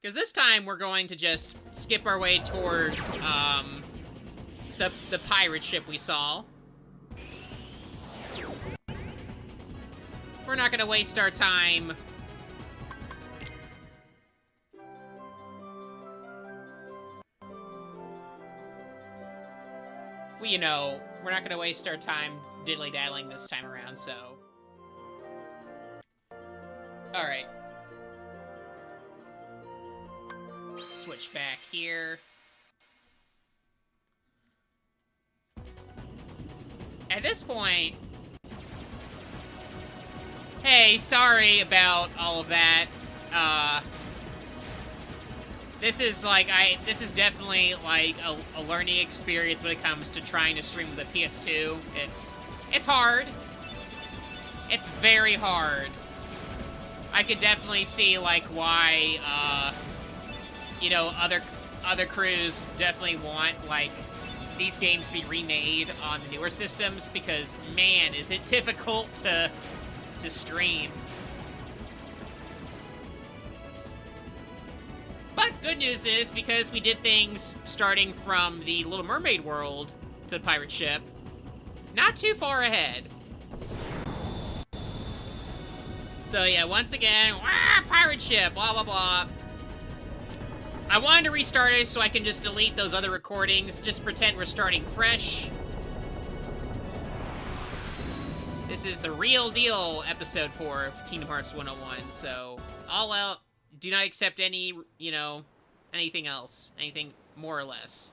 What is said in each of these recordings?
Because this time we're going to just skip our way towards the pirate ship we saw. We're not going to waste our time. Well, you know, we're not going to waste our time diddly-daddling this time around, so... Alright. Switch back here. At this point... Hey, sorry about all of that. This is like, this is definitely like a learning experience when it comes to trying to stream with a PS2. It's hard. It's very hard. I could definitely see like why, you know, other crews definitely want like these games to be remade on the newer systems, because man, is it difficult to stream. But good news is, because we did things starting from the Little Mermaid world to the pirate ship, not too far ahead. So yeah, once again, pirate ship, blah, blah, blah. I wanted to restart it so I can just delete those other recordings, just pretend we're starting fresh. This is the real deal episode 4 of Kingdom Hearts 101, so all out, do not accept any, you know, anything else, anything more or less.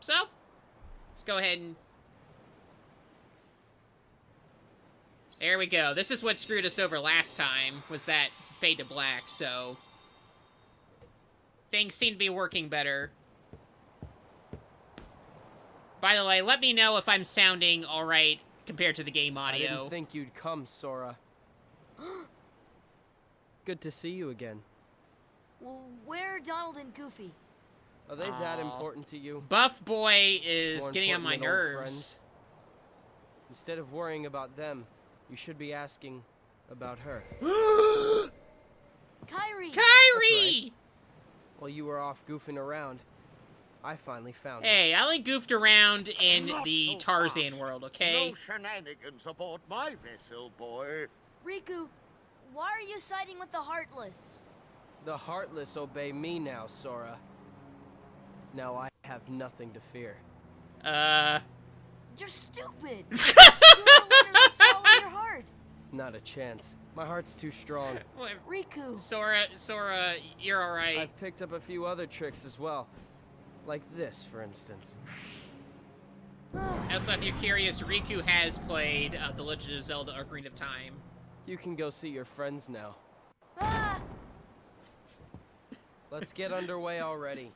So, let's go ahead and... There we go. This is what screwed us over last time, was that fade to black, so... Things seem to be working better. By the way, let me know if I'm sounding alright compared to the game audio. I didn't think you'd come, Sora. Good to see you again. Well, where are Donald and Goofy? Are they that important to you? Buff Boy is More getting on my important than old nerves. friends? Instead of worrying about them, you should be asking about her. Kairi! Kairi! Right. While you were off goofing around, I finally found her. Hey, I only goofed around in the Tarzan world, okay? No shenanigans aboard my vessel, boy. Riku, why are you siding with the Heartless? The Heartless obey me now, Sora. Now I have nothing to fear. You're stupid! Sooner or later they'll swallow your heart! Not a chance. My heart's too strong. Riku! Sora, you're alright. I've picked up a few other tricks as well. Like this, for instance. Also, if you're curious, Riku has played The Legend of Zelda Ocarina of Time. You can go see your friends now. Ah! Let's get underway already.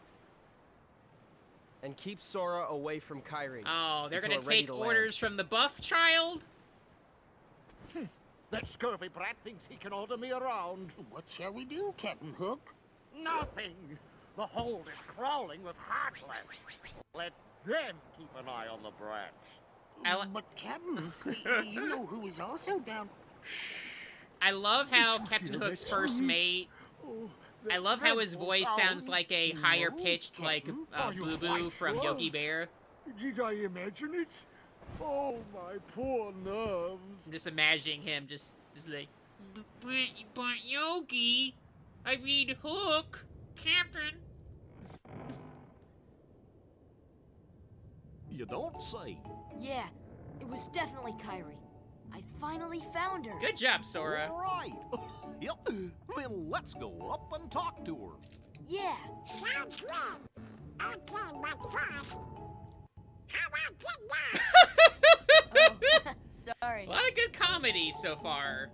And keep Sora away from Kairi. Oh, they're until gonna we're ready take to orders from the buff child? That scurvy brat thinks he can order me around. What shall we do, Captain Hook? Nothing. The hold is crawling with Heartless. Let them keep an eye on the brats. But Captain, you know who is also down... I love how Captain Hook's first mate... I love how his voice sounds like a higher pitched, like, Boo Boo from Yogi Bear. Did I imagine it? Oh, my poor nerves. I'm just imagining him just like, but Yogi, I mean Hook, Captain. You don't say. Yeah, it was definitely Kairi. I finally found her. Good job, Sora. All right. Yep. Then let's go up and talk to her. Yeah. Sounds good. Okay, but first... How about Oh, sorry. A lot of good comedy so far.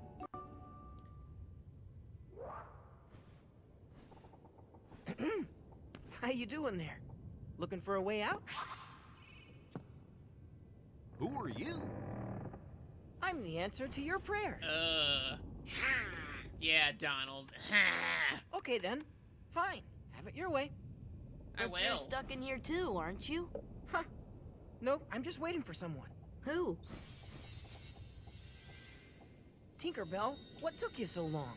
How you doing there? Looking for a way out? Who are you? I'm the answer to your prayers. Yeah, Donald. Okay then. Fine. Have it your way. I But you're will. stuck in here too, aren't you? Huh. Nope, I'm just waiting for someone. Who? Tinkerbell, what took you so long?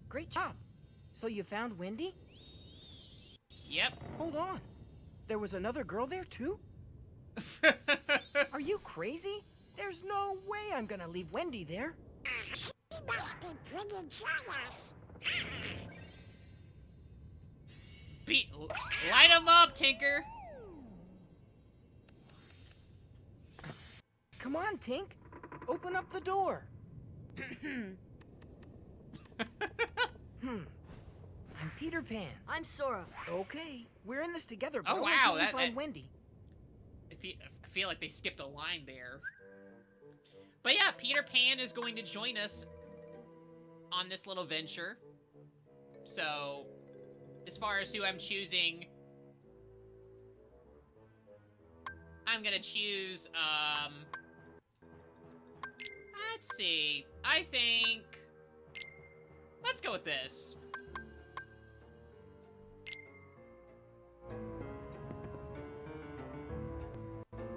Great job. So you found Wendy? Yep. Hold on. There was another girl there too? Are you crazy? There's no way I'm gonna leave Wendy there. He must be pretty jealous. Light him up, Tinker. Come on, Tink. Open up the door. I'm Peter Pan. I'm Sora. Okay, we're in this together, Oh, bro. wow, Until we find Wendy. I feel like they skipped a line there. But yeah, Peter Pan is going to join us on this little venture. So, as far as who I'm choosing, I'm gonna choose, let's see. I think, let's go with this.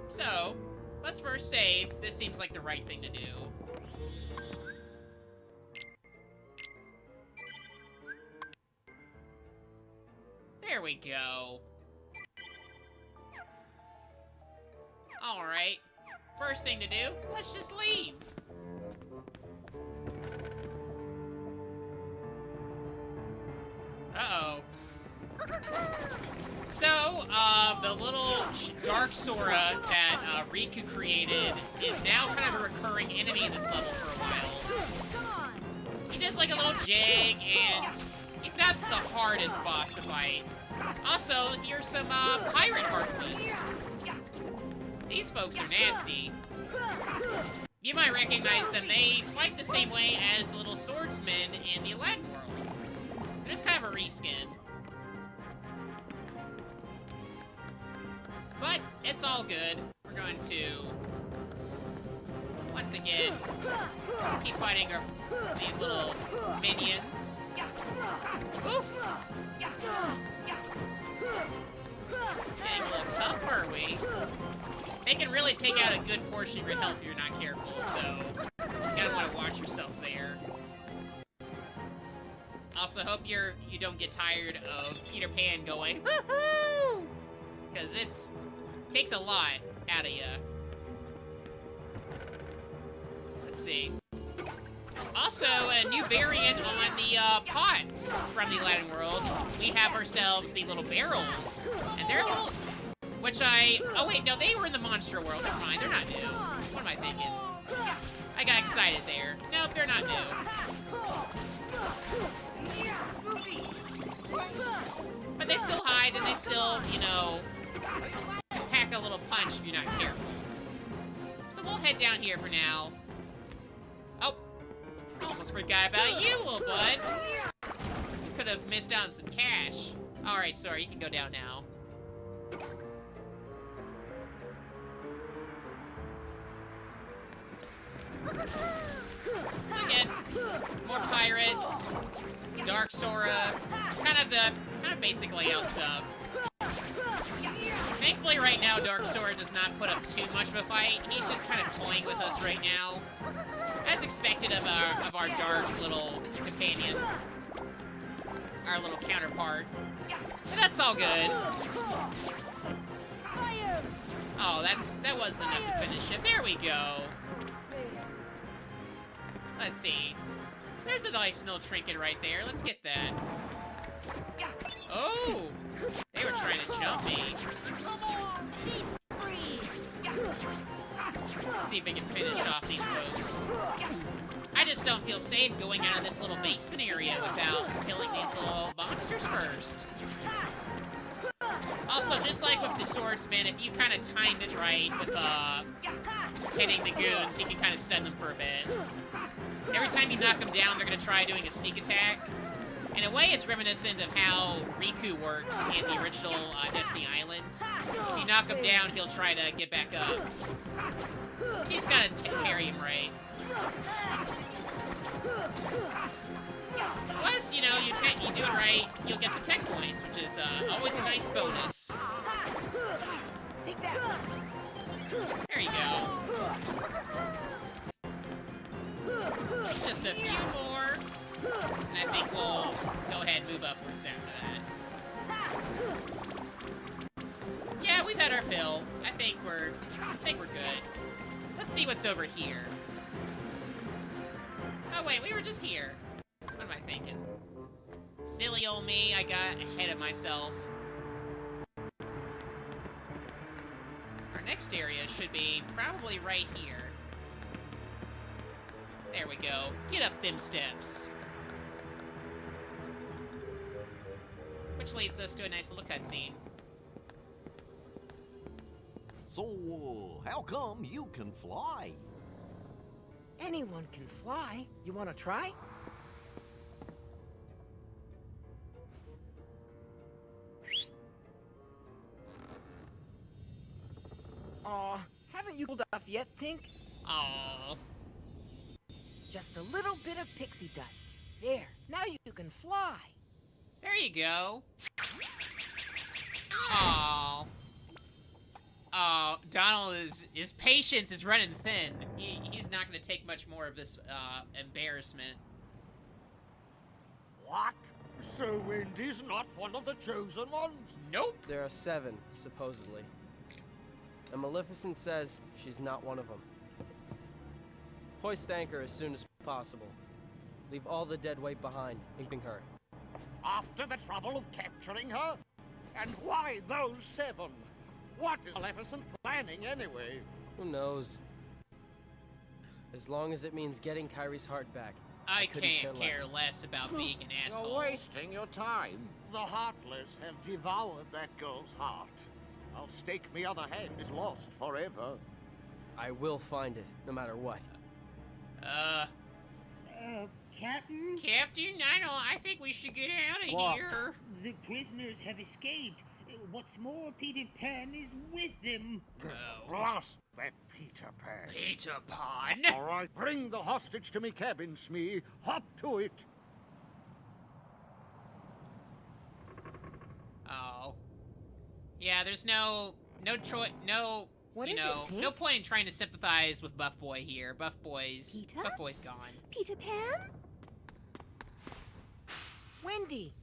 So, let's first save. This seems like the right thing to do. There we go. Alright. First thing to do, let's just leave. Uh-oh. So, the little dark Sora that Riku created is now kind of a recurring enemy in this level for a while. Come on. He does like a little jig, and he's not the hardest boss to fight. Also, here's some pirate Heartless. These folks are nasty. You might recognize them. They fight the same way as the little swordsmen in the Aladdin world. They're just kind of a reskin. But it's all good. We're going to, once again, keep fighting these little minions. Oof! Getting a little tough, are we? They can really take out a good portion of your health if you're not careful, so you gotta want to watch yourself there. Also, hope you don't get tired of Peter Pan going, woohoo! Because it takes a lot out of you. Let's see. Also, a new variant on the pots from the Aladdin world. We have ourselves the little barrels, and they're little. Oh wait, no, they were in the monster world. They're fine. They're not new. What am I thinking? I got excited there. Nope, they're not new. But they still hide, and they still, you know, pack a little punch if you're not careful. So we'll head down here for now. Oh, almost forgot about you, little bud. You could have missed out on some cash. Alright, sorry, you can go down now. So again, more pirates, Dark Sora, kind of basic layout stuff. Thankfully right now Dark Sora does not put up too much of a fight. He's just kind of toying with us right now. As expected of our dark little companion. Our little counterpart. But that's all good. Oh, that wasn't enough to finish it. There we go. Let's see. There's a nice little trinket right there. Let's get that. Oh! They were trying to jump me. Let's see if we can finish off these folks. I just don't feel safe going out of this little basement area without killing these little monsters first. Also, just like with the swordsman, if you kind of time it right with hitting the goons, you can kind of stun them for a bit. Every time you knock them down, they're going to try doing a sneak attack. In a way, it's reminiscent of how Riku works in the original Destiny Islands. If you knock him down, he'll try to get back up. So you just gotta parry him right. Plus, you know, you do it right, you'll get some tech points, which is always a nice bonus. There you go. just a few more. And I think we'll go ahead and move upwards after that. Yeah, we've had our fill. I think we're good. Let's see what's over here. Oh wait, we were just here. What am I thinking? Silly old me, I got ahead of myself. Our next area should be probably right here. There we go. Get up them steps. Which leads us to a nice little cutscene. So, how come you can fly? Anyone can fly. You want to try? Aw, haven't you cooled off yet, Tink? Aww. Just a little bit of pixie dust. There, now you can fly. There you go. Aww. Oh, Donald his patience is running thin. He's not going to take much more of this embarrassment. What? So Wendy's not one of the chosen ones? Nope. There are 7, supposedly. And Maleficent says she's not one of them. Hoist anchor as soon as possible. Leave all the dead weight behind, including her. After the trouble of capturing her? And why those 7? What is Maleficent planning anyway? Who knows? As long as it means getting Kyrie's heart back. I couldn't can't care less about being an asshole. You're wasting your time. The Heartless have devoured that girl's heart. I'll stake me other hand is lost forever. I will find it, no matter what. Captain? Captain, I think we should get out of What? here. The prisoners have escaped. What's more, Peter Pan is with them. Oh. Blast that Peter Pan. Peter Pan. All right, bring the hostage to me cabin, Smee. Hop to it. Oh. Yeah, there's no choice, no, What you is it, know, Tiff? no point in trying to sympathize with Buff Boy here. Buff Boy's gone. Peter Pan? Wendy!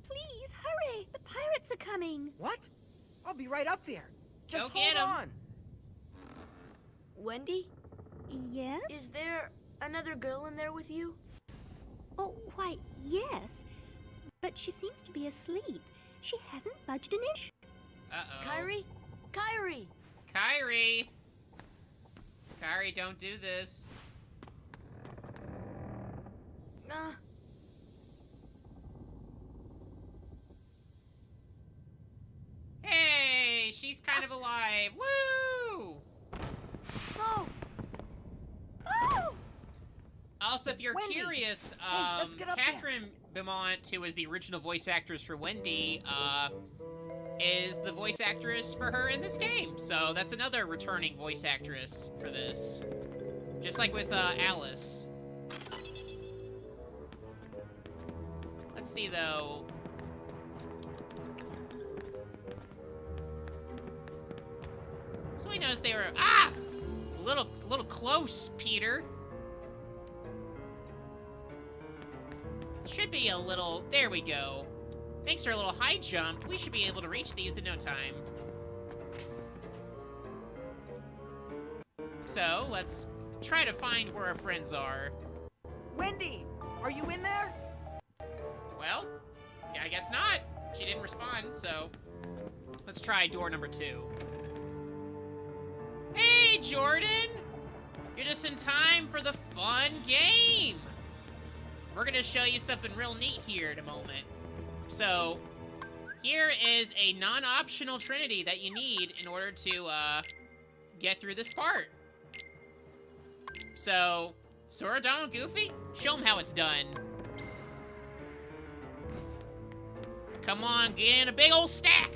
Please, hurry! The pirates are coming! What? I'll be right up there. Just Go get 'em. hold on. Wendy? Yes? Is there another girl in there with you? Oh, why, yes. But she seems to be asleep. She hasn't budged an inch. Uh-oh. Kyrie? Kyrie! Kyrie! Kyrie, don't do this. Hey, she's kind of alive. Woo! Oh! Oh! Also, if you're Wendy! curious, let's get up there. Catherine Beaumont, who is the original voice actress for Wendy, is the voice actress for her in this game. So that's another returning voice actress for this. Just like with Alice. Let's see, though. So we noticed they were a little close, Peter. Should be a little. There we go. Thanks to our little high jump, we should be able to reach these in no time. So let's try to find where our friends are. Wendy! Are you in there? Well, I guess not. She didn't respond, so let's try door number 2. Hey, Jordan! You're just in time for the fun game! We're gonna show you something real neat here in a moment. So, here is a non-optional trinity that you need in order to, get through this part. So, Sora, Donald, Goofy, show them how it's done. Come on, get in a big old stack.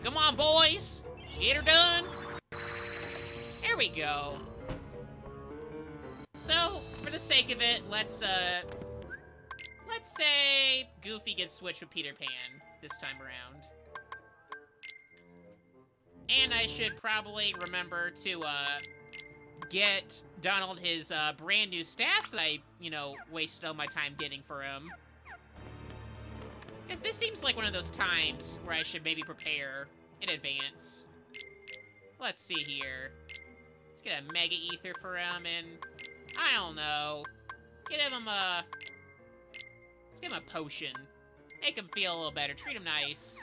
Come on, boys. Get her done. There we go. So, for the sake of it, let's say Goofy gets switched with Peter Pan this time around. And I should probably remember to, get Donald his brand new staff that I, you know, wasted all my time getting for him. Because this seems like one of those times where I should maybe prepare in advance. Let's see here. Let's get a Mega Ether for him, and I don't know. Get him a... Let's give him a potion. Make him feel a little better. Treat him nice.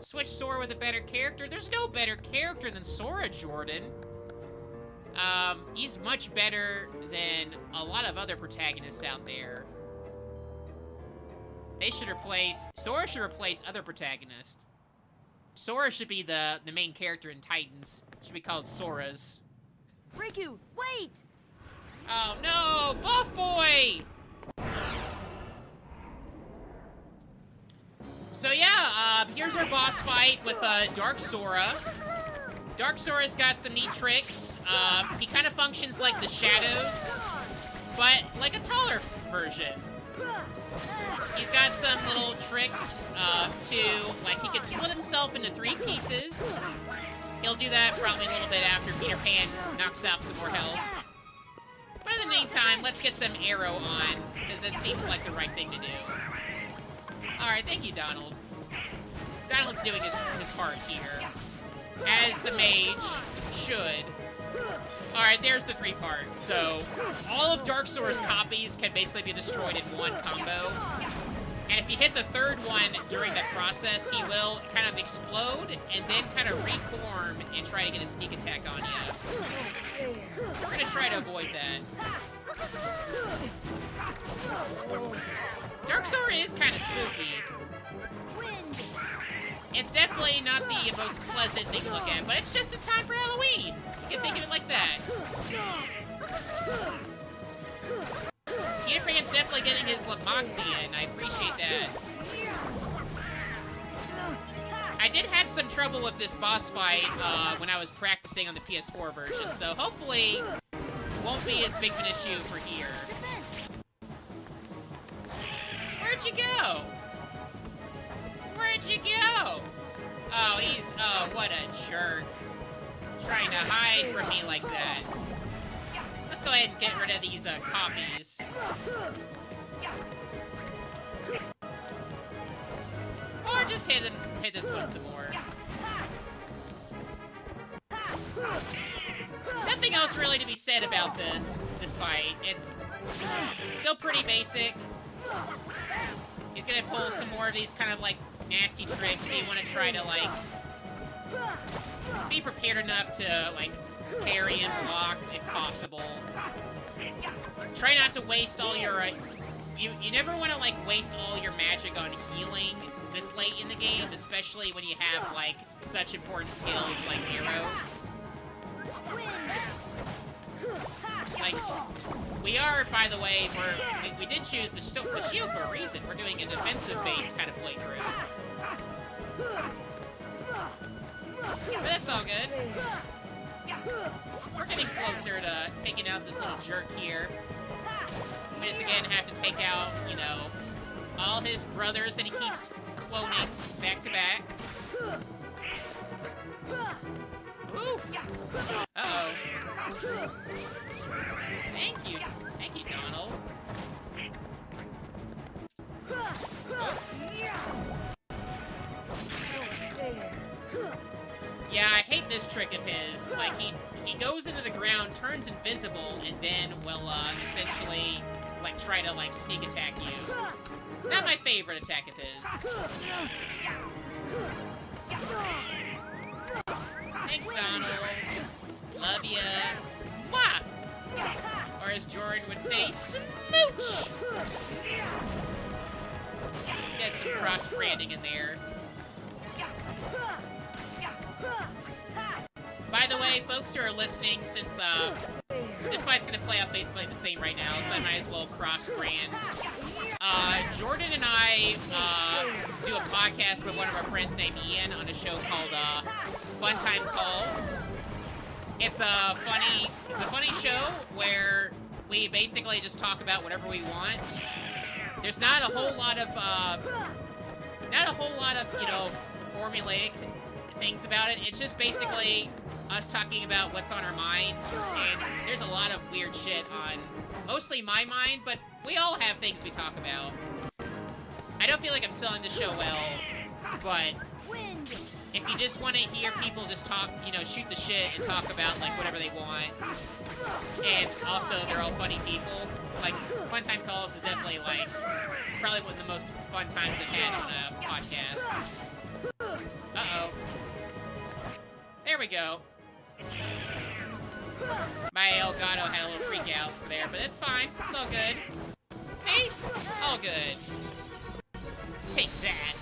Switch Sora with a better character. There's no better character than Sora, Jordan. He's much better than a lot of other protagonists out there. They should replace... Sora should replace other protagonists. Sora should be the main character in Titans. Should be called Sora's. Riku, wait! Oh no! Buff Boy! So yeah, here's our boss fight with Dark Sora. Dark Sora's got some neat tricks. He kind of functions like the Shadows, but like a taller version. He's got some little tricks like he can split himself into 3 pieces. He'll do that probably a little bit after Peter Pan knocks out some more health. But in the meantime, let's get some arrow on, because that seems like the right thing to do. Alright, thank you, Donald. Donald's doing his part here. As the mage should. Alright, there's the 3 parts. So, all of Dark Sora's copies can basically be destroyed in one combo. And if you hit the 3rd one during that process, he will kind of explode and then kind of reform and try to get a sneak attack on you. We're gonna try to avoid that. Dark Sora is kind of spooky. It's definitely not the most pleasant thing to look at, but it's just in time for Halloween. You can think of it like that. Peter Pan's definitely getting his Lamoxie in. I appreciate that. I did have some trouble with this boss fight when I was practicing on the PS4 version, so hopefully won't be as big of an issue for here. Where'd you go? Where'd you go? Oh, oh, what a jerk. Trying to hide from me like that. Let's go ahead and get rid of these copies. Or just hit this one some more. Nothing else really to be said about this fight. It's still pretty basic. He's gonna pull some more of these kind of like nasty tricks, so you want to try to like be prepared enough to like parry and block if possible. Try not to waste all your you never want to like waste all your magic on healing this late in the game, especially when you have like such important skills like arrow. Like, we are, by the way, we did choose the shield for a reason. We're doing a defensive-based kind of playthrough. But that's all good. We're getting closer to taking out this little jerk here. We just, again, have to take out, you know, all his brothers that he keeps cloning back-to-back. Oof. Uh-oh. Thank you, Donald. Oh. Yeah, I hate this trick of his. Like, he goes into the ground, turns invisible, and then will, essentially, like, try to, like, sneak attack you. Not my favorite attack of his. Thanks, Donald. Love ya. Mwah! Or as Jordan would say, smooch! Get some cross-branding in there. By the way, folks who are listening, since this fight's gonna play out basically the same right now, so I might as well cross-brand. Jordan and I do a podcast with one of our friends named Ian on a show called Fun Time Calls. It's a funny show where we basically just talk about whatever we want. There's not a whole lot of you know, formulaic things about it. It's just basically us talking about what's on our minds, and there's a lot of weird shit on mostly my mind, but we all have things we talk about. I don't feel like I'm selling the show well, but if you just want to hear people just talk, you know, shoot the shit and talk about, like, whatever they want, and also they're all funny people, like, Fun Time Calls is definitely, like, probably one of the most fun times I've had on a podcast. Uh-oh. There we go. My Elgato had a little freak out there, but it's fine. It's all good. See? All good. Take that.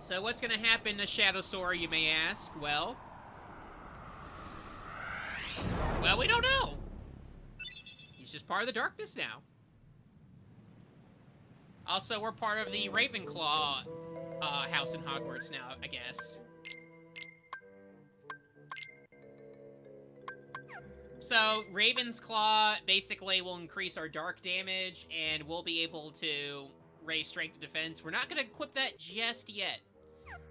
So what's gonna happen to Shadow Sora, you may ask? Well, we don't know. He's just part of the darkness now. Also, we're part of the Ravenclaw house in Hogwarts now, I guess. So, Raven's Claw basically will increase our dark damage, and we'll be able to raise strength and defense. We're not going to equip that just yet.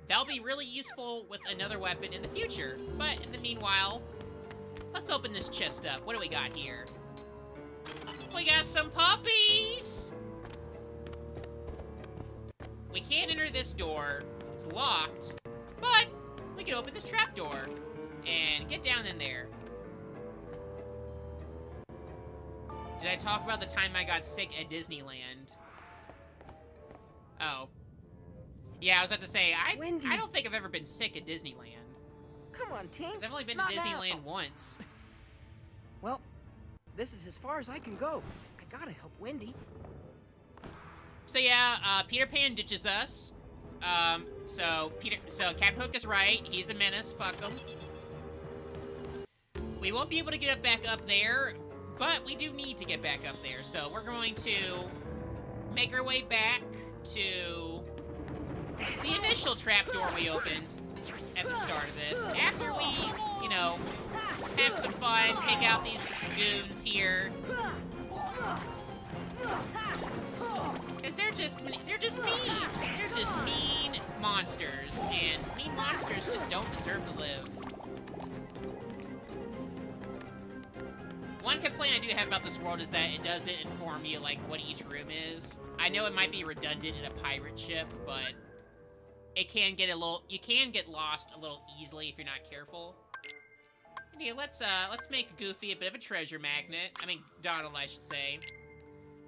That'll be really useful with another weapon in the future. But in the meanwhile, let's open this chest up. What do we got here? We got some puppies! We can't enter this door. It's locked. But we can open this trapdoor and get down in there. Did I talk about the time I got sick at Disneyland? Oh. Yeah, I was about to say, I don't think I've ever been sick at Disneyland. Come on, Tink. I've only been to Disneyland once. Well, this is as far as I can go. I gotta help Wendy. So yeah, Peter Pan ditches us. So Captain Hook is right. He's a menace. Fuck him. We won't be able to get back up there, but we do need to get back up there. So we're going to make our way back to the initial trapdoor we opened at the start of this. After we, you know, have some fun, take out these goons here. Because they're just mean. They're just mean monsters, and mean monsters just don't deserve to live. One complaint I do have about this world is that it doesn't inform you, like, what each room is. I know it might be redundant in a pirate ship, but it can get a little, you can get lost a little easily if you're not careful. And yeah, let's make Goofy a bit of a treasure magnet. I mean, Donald, I should say.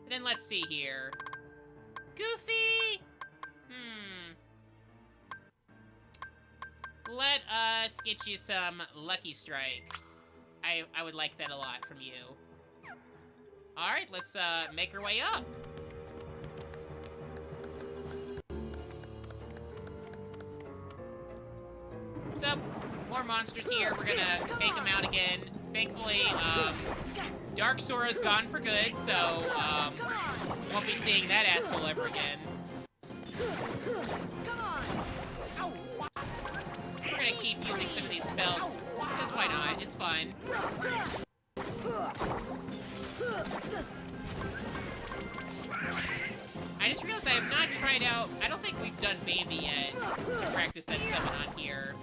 And then let's see here. Goofy! Let us get you some Lucky Strike. I would like that a lot from you. Alright, let's make our way up. So, more monsters here. We're gonna take them out again. Thankfully, Dark Sora's gone for good, so won't be seeing that asshole ever again. We're gonna keep using some of these spells, because why not? It's fun. I just realized I have not tried out, I don't think we've done Bambi yet to practice that summon on here.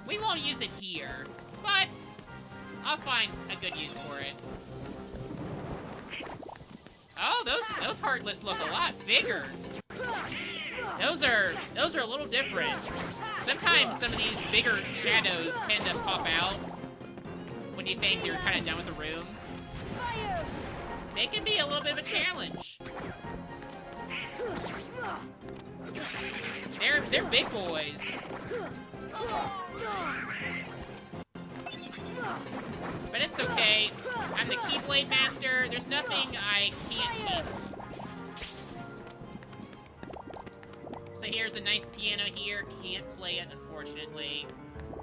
We won't use it here, but I'll find a good use for it. Oh, those Heartless look a lot bigger. Those are a little different. Sometimes some of these bigger shadows tend to pop out when you think you're kind of done with the room. They can be a little bit of a challenge. They're big boys. But it's okay. I'm the Keyblade Master. There's nothing I can't keep. So here's a nice piano here. Can't play it, unfortunately. I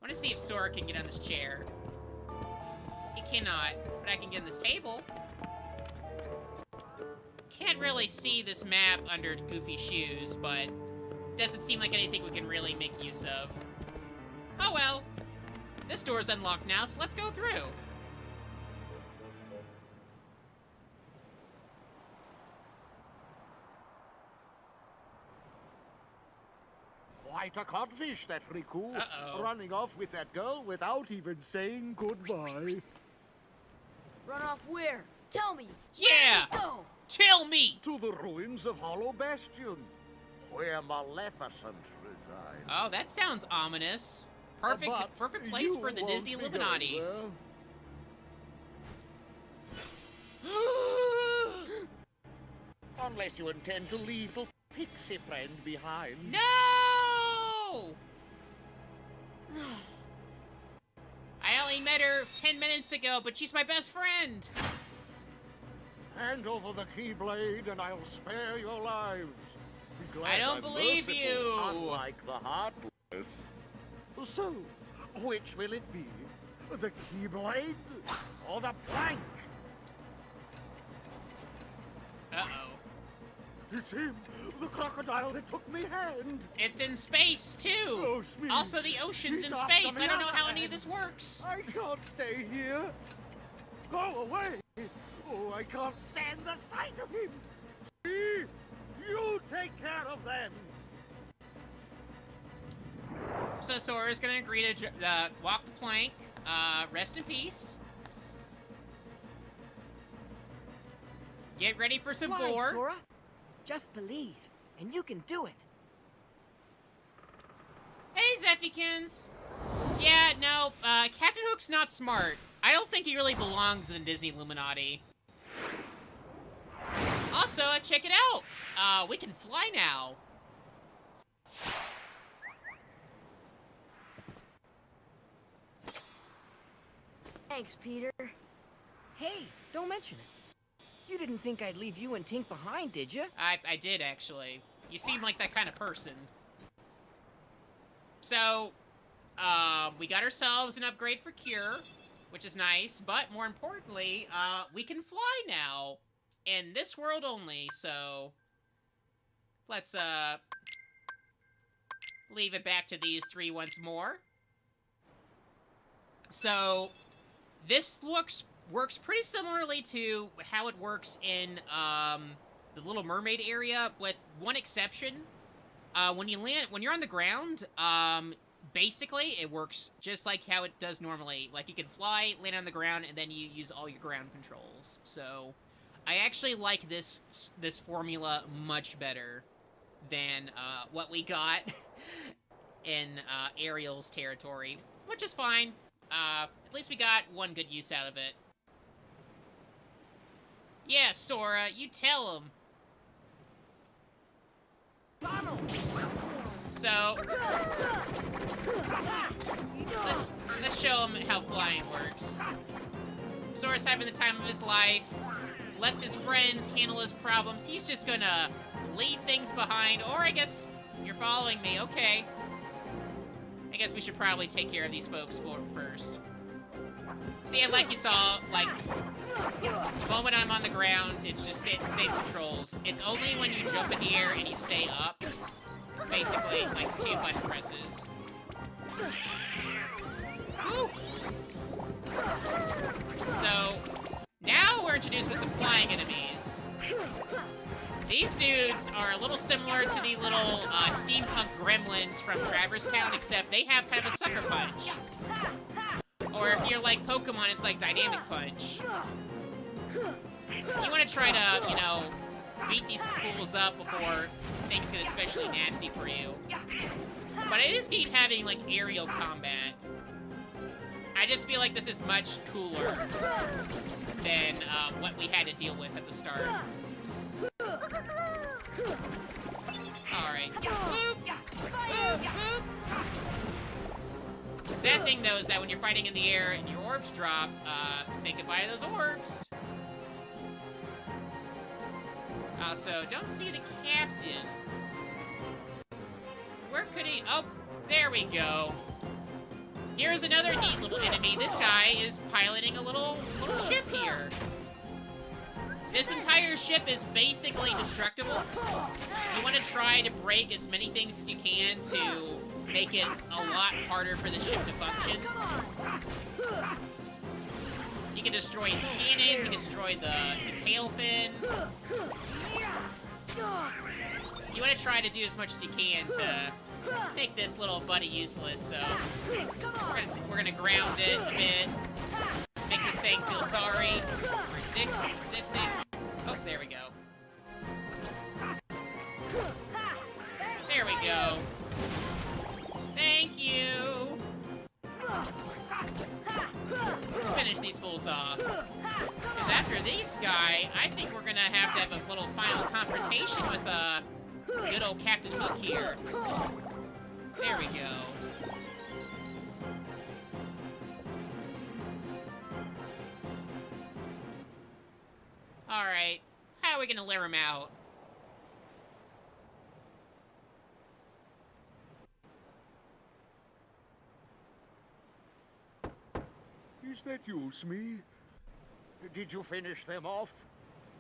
want to see if Sora can get on this chair. He cannot, but I can get on this table. Can't really see this map under Goofy's shoes, but doesn't seem like anything we can really make use of. Oh well. This door's unlocked now, so let's go through. quite a codfish, that Riku. Uh-oh. Running off with that girl without even saying goodbye. Run off where? Tell me. Yeah! Where'd it go? Tell me! To the ruins of Hollow Bastion, where Maleficent resides. Oh, that sounds ominous. Perfect, But perfect place you for the won't Disney be Illuminati. going there. Unless you intend to leave the pixie friend behind. No! I only met her 10 minutes ago, but she's my best friend. Hand over the Keyblade, and I'll spare your lives. Be glad I don't I'm believe merciful, you. Unlike the Heartless. So, which will it be? The Keyblade or the plank? Uh-oh. It's him, the crocodile that took me hand. It's in space, too. Oh, Smee. Also, the ocean's He's in off space. to I don't know the how other any of hand. this works. I can't stay here. Go away. Oh, I can't stand the sight of him. Me, you take care of them. So Sora's gonna agree to walk the plank. Rest in peace. Get ready for some Fly, gore. Sora. Just believe, and you can do it. Hey, Zephykins. Yeah, no, Captain Hook's not smart. I don't think he really belongs in the Disney Illuminati. Also, check it out. We can fly now. Thanks, Peter. Hey, don't mention it. You didn't think I'd leave you and Tink behind, did you? I did, actually. You seem like that kind of person. So, we got ourselves an upgrade for Cure, which is nice, but more importantly, we can fly now. In this world only, so... Let's, leave it back to these three once more. So, this works pretty similarly to how it works in, the Little Mermaid area, with one exception. When you're on the ground, basically, it works just like how it does normally. Like, you can fly, land on the ground, and then you use all your ground controls. So, I actually like this formula much better than, what we got in, Ariel's territory, which is fine. At least we got one good use out of it. Yeah, Sora, you tell him. So, let's show him how flying works. Sora's having the time of his life, lets his friends handle his problems. He's just gonna leave things behind, or I guess you're following me, okay. I guess we should probably take care of these folks first. See, like you saw, like, the moment I'm on the ground, it's just safe controls. It's only when you jump in the air and you stay up. It's basically, like, 2 button presses. Woo! So, now we're introduced with some flying enemies. These dudes are a little similar to the little, steampunk gremlins from Traverse Town, except they have kind of a sucker punch. Or if you're like Pokemon, it's like Dynamic Punch. You want to try to, you know, beat these fools up before things get especially nasty for you. But it is neat having, like, aerial combat. I just feel like this is much cooler than what we had to deal with at the start. Alright. Boop! Boop! Boop! Sad thing, though, is that when you're fighting in the air and your orbs drop, say goodbye to those orbs. Also, don't see the captain. Where could he... Oh, there we go. Here's another neat little enemy. This guy is piloting a little ship here. This entire ship is basically destructible. You want to try to break as many things as you can to make it a lot harder for the ship to function. You can destroy its cannons, you can destroy the tail fin. You want to try to do as much as you can to make this little buddy useless, so we're gonna ground it a bit. Make this thing feel sorry. Resisting. Oh, there we go. There we go. Thank you. Let's finish these fools off. Because after this guy, I think we're gonna have to have a little final confrontation with good old Captain Hook here. There we go. Alright, how are we gonna lure him out? Is that you, Smee? Did you finish them off?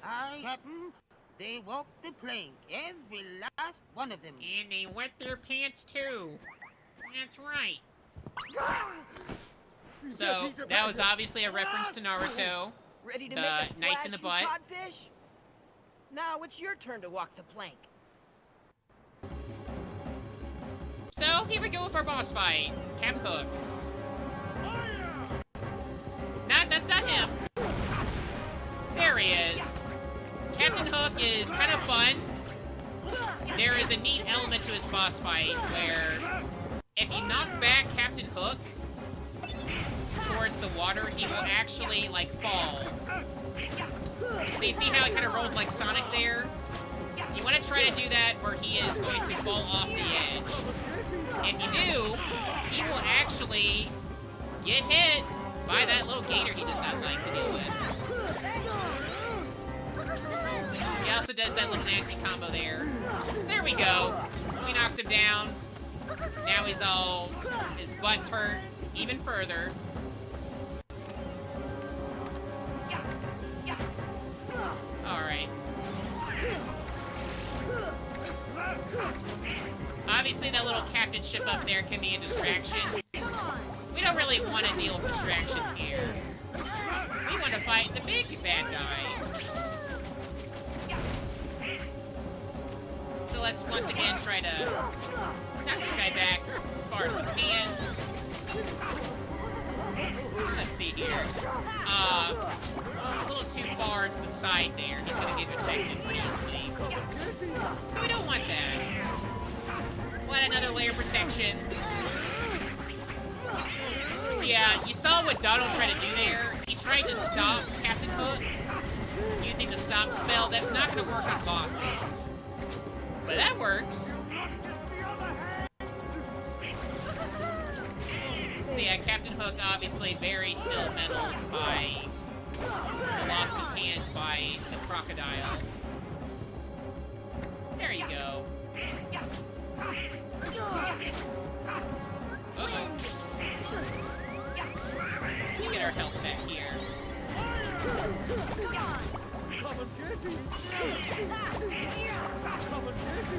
Aye, Captain. They walked the plank, every last one of them. And they wet their pants too. That's right. So, that was obviously a reference to Naruto. Ready to The make a splash, knife in the you butt. codfish? Now it's your turn to walk the plank. So, here we go with our boss fight. Captain Hook. That's not him. There he is. Captain Hook is kind of fun. There is a neat element to his boss fight where if you knock back Captain Hook towards the water, he will actually, like, fall. So you see how he kind of rolled like Sonic there? You want to try to do that where he is going to fall off the edge. If you do, he will actually get hit by that little gator he does not like to deal with. He also does that little nasty combo there. There we go. We knocked him down. Now his butt's hurt even further. Alright. Obviously that little captain ship up there can be a distraction. We don't really want to deal with distractions here. We want to fight the big bad guy. So let's once again try to knock this guy back as far as we can. Let's see here. A little too far to the side there. He's going to get affected pretty easily. So we don't want that. Want another layer of protection. So yeah, you saw what Donald tried to do there. He tried to stop Captain Hook using the stop spell. That's not going to work on bosses. But that works. So yeah, Captain Hook obviously very still meddled by the loss of his hand by the crocodile. There you go. Uh-oh. Let's get our health back here.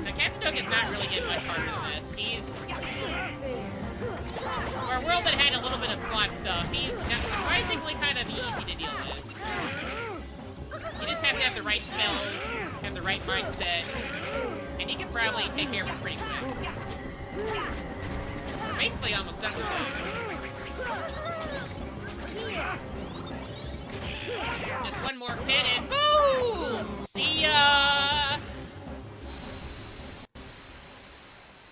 So Captain Hook is not really getting much harder than this. He's... For a world that had a little bit of plot stuff, he's surprisingly kind of easy to deal with. You just have to have the right spells, have the right mindset, and you can probably take care of him pretty quick. We're basically almost done with him. Just one more pit and boom! See ya!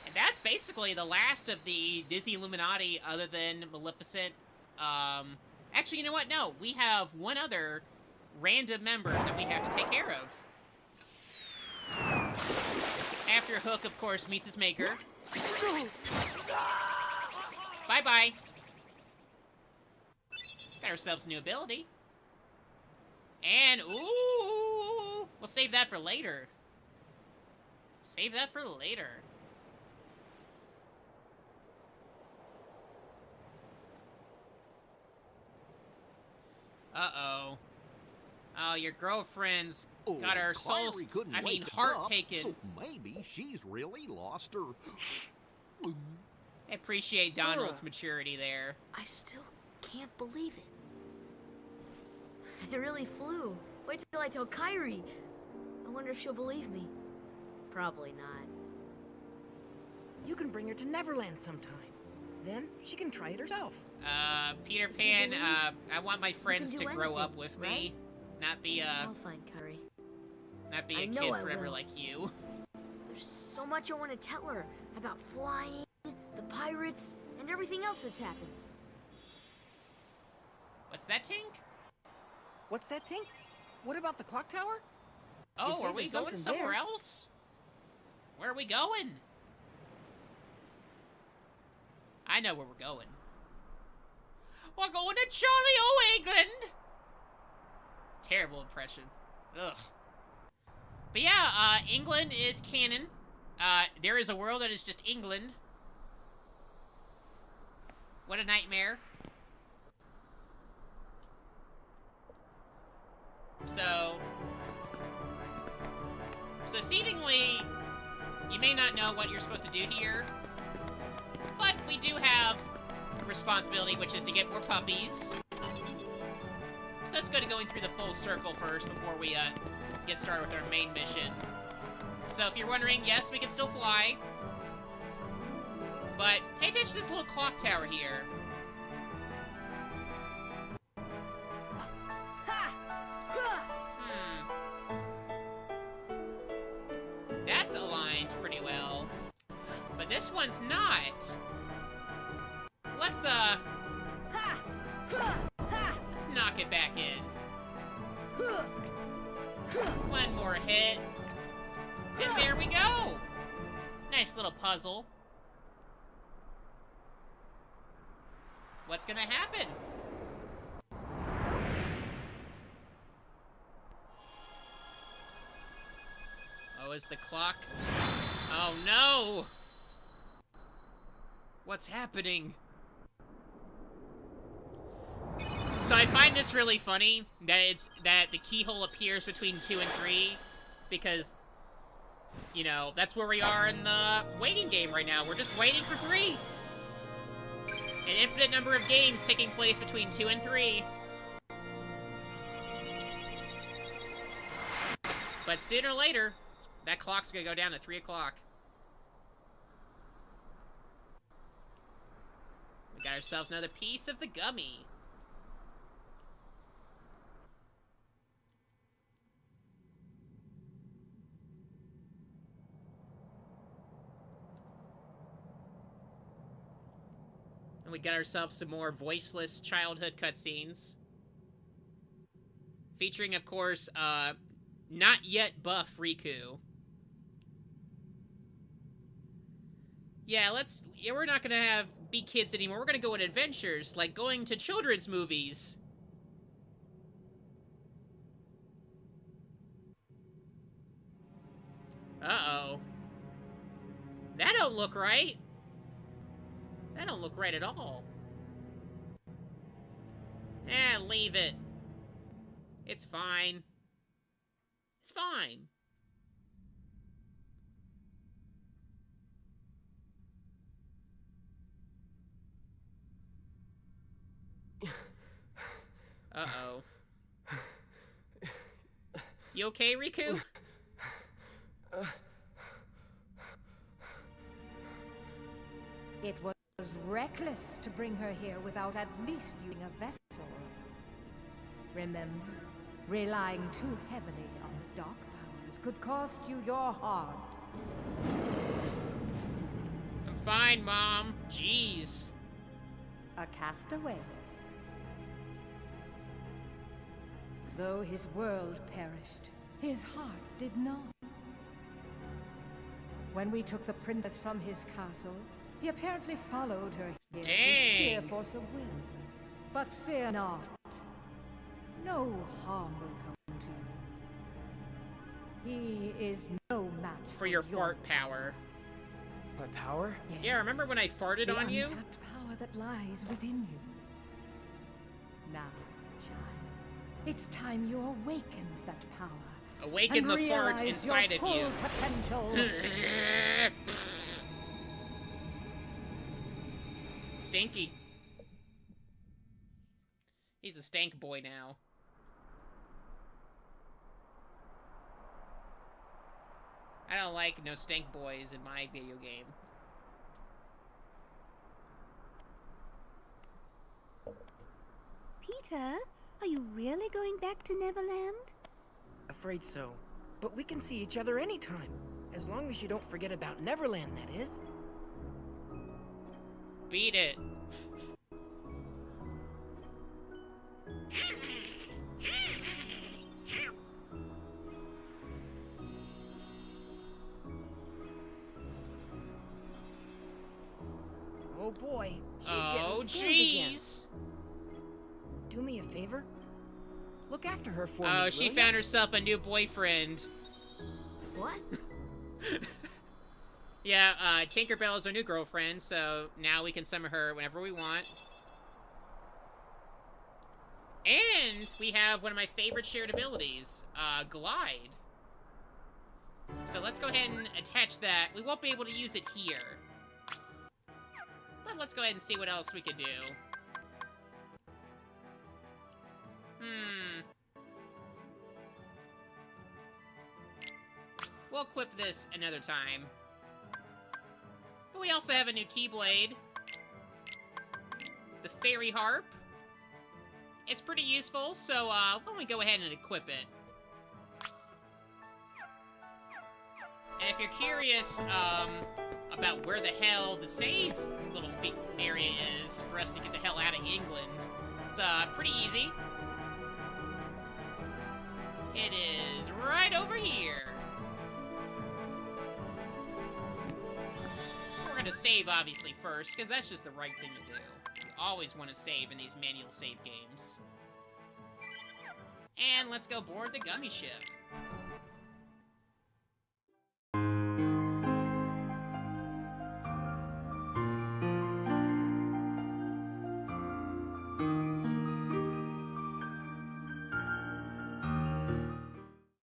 And that's basically the last of the Disney Illuminati other than Maleficent. Actually, you know what? No, we have one other random member that we have to take care of. After Hook, of course, meets his maker. Bye-bye. Got ourselves a new ability. And, ooh, we'll save that for later. Save that for later. Uh-oh. Oh, your girlfriend's got her soul, heart taken. So maybe she's really lost her... I appreciate Donald's maturity there. I still can't believe it. It really flew. Wait till I tell Kairi. I wonder if she'll believe me. Probably not. You can bring her to Neverland sometime. Then she can try it herself. Peter Pan, I want my friends to do grow anything, up with me. right? Not be, I'll find Kyrie. not be I a know kid I forever will. like you. There's so much I want to tell her about flying, the pirates, and everything else that's happened. What's that, Tink? What's that, Tink? What about the clock tower? Oh, say are we there's going something somewhere there. else? Where are we going? I know where we're going. We're going to Charlie O. England! Terrible impression. Ugh. But yeah, England is canon. There is a world that is just England. What a nightmare. So seemingly, you may not know what you're supposed to do here, but we do have a responsibility, which is to get more puppies. So it's good at going through the full circle first before we get started with our main mission. So if you're wondering, yes, we can still fly, but pay attention to this little clock tower here. That's aligned pretty well. But this one's not. Let's knock it back in. One more hit. And there we go! Nice little puzzle. What's gonna happen? Oh, is the clock... Oh, no! What's happening? So I find this really funny, that the keyhole appears between 2 and 3, because, you know, that's where we are in the waiting game right now. We're just waiting for 3. An infinite number of games taking place between 2 and 3. But sooner or later, that clock's gonna go down to 3 o'clock. We got ourselves another piece of the gummy. And we got ourselves some more voiceless childhood cutscenes. Featuring, of course, not yet buff Riku. Yeah, we're not gonna be kids anymore. We're gonna go on adventures, like going to children's movies. Uh-oh. That don't look right. That don't look right at all. Eh, leave it. It's fine. It's fine. Uh-oh. You okay, Riku? It was reckless to bring her here without at least using a vessel. Remember, relying too heavily on the dark powers could cost you your heart. I'm fine, Mom. Jeez. A castaway. Though his world perished, his heart did not. When we took the princess from his castle, he apparently followed her here through sheer Dang. force of will. But fear not. No harm will come to you. He is no match For your fart power. My power? Yes, Yeah, remember when I farted the on you? untapped power that lies within you. Now, child, it's time you awakened that power. Awaken and the fart realize inside your of full you. potential. Stinky. He's a stank boy now. I don't like no stank boys in my video game. Peter, are you really going back to Neverland? Afraid so. But we can see each other anytime. As long as you don't forget about Neverland, that is. Beat it. Oh boy, she's Oh, getting scared again. jeez. Do me a favor. Look after her for me, Oh, will she ya? found herself a new boyfriend. What? Yeah, Tinkerbell is our new girlfriend, so now we can summon her whenever we want. And we have one of my favorite shared abilities, Glide. So let's go ahead and attach that. We won't be able to use it here. But let's go ahead and see what else we could do. We'll equip this another time. But we also have a new Keyblade. The Fairy Harp. It's pretty useful, so why don't we go ahead and equip it. And if you're curious about where the hell the save little area is for us to get the hell out of England, it's pretty easy. It is right over here. We're gonna save, obviously, first, because that's just the right thing to do. You always want to save in these manual save games. And let's go board the gummy ship.